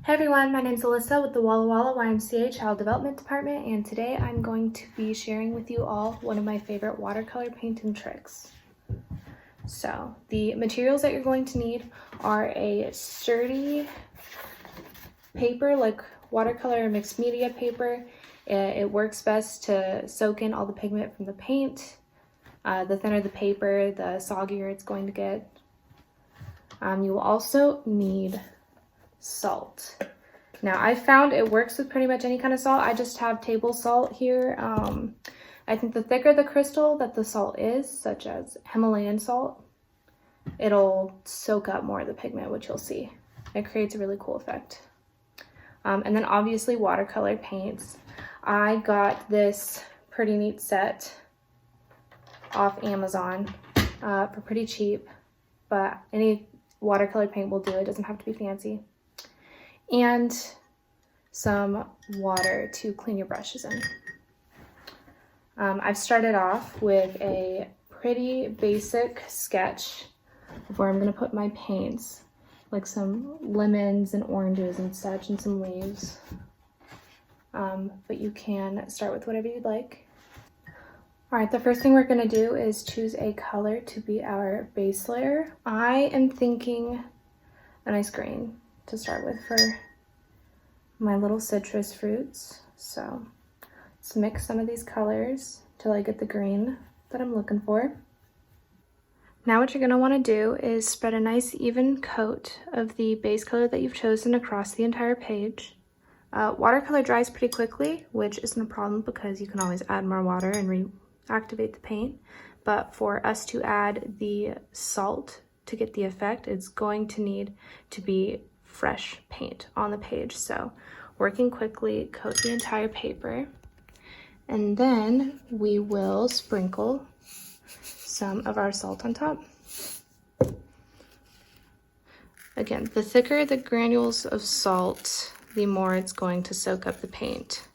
Hey everyone, my name is Alyssa with the Walla Walla YMCA Child Development Department, and today I'm going to be sharing with you all one of my favorite watercolor painting tricks. So the materials that you're going to need are a sturdy paper like watercolor or mixed media paper. It works best to soak in all the pigment from the paint. The thinner the paper, the soggier it's going to get. You will also need salt. Now I found it works with pretty much any kind of salt. I just have table salt here. I think the thicker the crystal that the salt is, such as Himalayan salt, it'll soak up more of the pigment, which you'll see. It creates a really cool effect. And then obviously watercolor paints. I got this pretty neat set off Amazon for pretty cheap, but any watercolor paint will do. It doesn't have to be fancy. And some water to clean your brushes in. I've started off with a pretty basic sketch of where I'm going to put my paints, like some lemons and oranges and such, and some leaves. But you can start with whatever you'd like. Alright, the first thing we're going to do is choose a color to be our base layer. I am thinking a nice green to start with for my little citrus fruits. So let's mix some of these colors till I get the green that I'm looking for. Now what you're going to want to do is spread a nice even coat of the base color that you've chosen across the entire page. Watercolor dries pretty quickly, which isn't a problem because you can always add more water and reactivate the paint. But for us to add the salt to get the effect, it's going to need to be fresh paint on the page. So working quickly, coat the entire paper, and then we will sprinkle some of our salt on top. Again, the thicker the granules of salt, the more it's going to soak up the paint.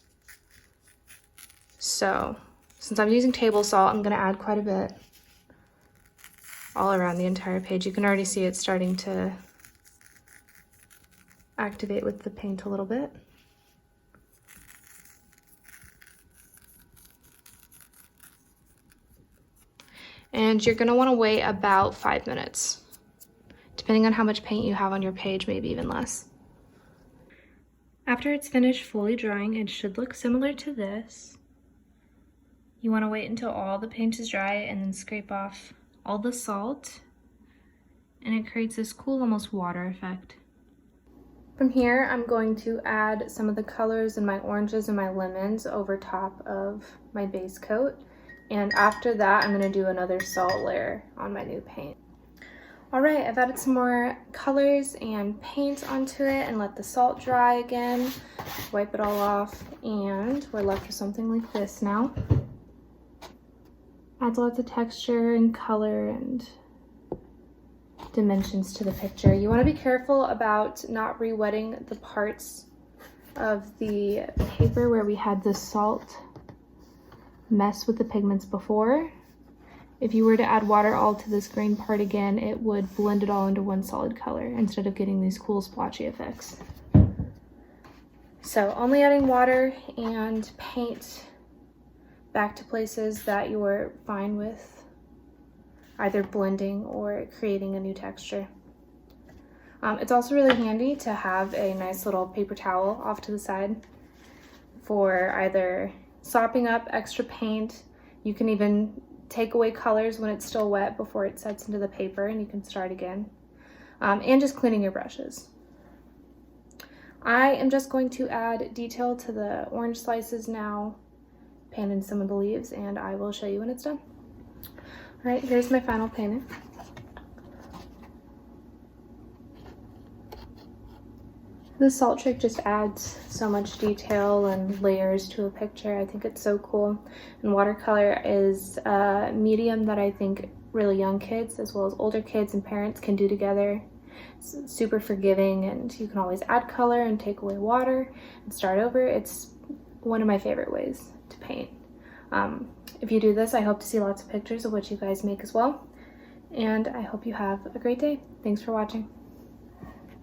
So since I'm using table salt, I'm going to add quite a bit all around the entire page. You can already see it starting to activate with the paint a little bit. And you're going to want to wait about 5 minutes, depending on how much paint you have on your page, maybe even less. After it's finished fully drying, it should look similar to this. You want to wait until all the paint is dry and then scrape off all the salt, and it creates this cool almost water effect. From here, I'm going to add some of the colors in my oranges and my lemons over top of my base coat. And after that, I'm going to do another salt layer on my new paint. All right, I've added some more colors and paint onto it and let the salt dry again. Wipe it all off, and we're left with something like this now. Adds lots of texture and color and dimensions to the picture. You want to be careful about not re-wetting the parts of the paper where we had the salt mess with the pigments before. If you were to add water all to this green part again, it would blend it all into one solid color instead of getting these cool splotchy effects. So only adding water and paint back to places that you're fine with either blending or creating a new texture. It's also really handy to have a nice little paper towel off to the side for either sopping up extra paint. You can even take away colors when it's still wet before it sets into the paper and you can start again. And just cleaning your brushes. I am just going to add detail to the orange slices now, paint in some of the leaves, and I will show you when it's done. All right, here's my final painting. The salt trick just adds so much detail and layers to a picture. I think it's so cool. And watercolor is a medium that I think really young kids as well as older kids and parents can do together. It's super forgiving, and you can always add color and take away water and start over. It's one of my favorite ways to paint. If you do this, I hope to see lots of pictures of what you guys make as well. And I hope you have a great day. Thanks for watching.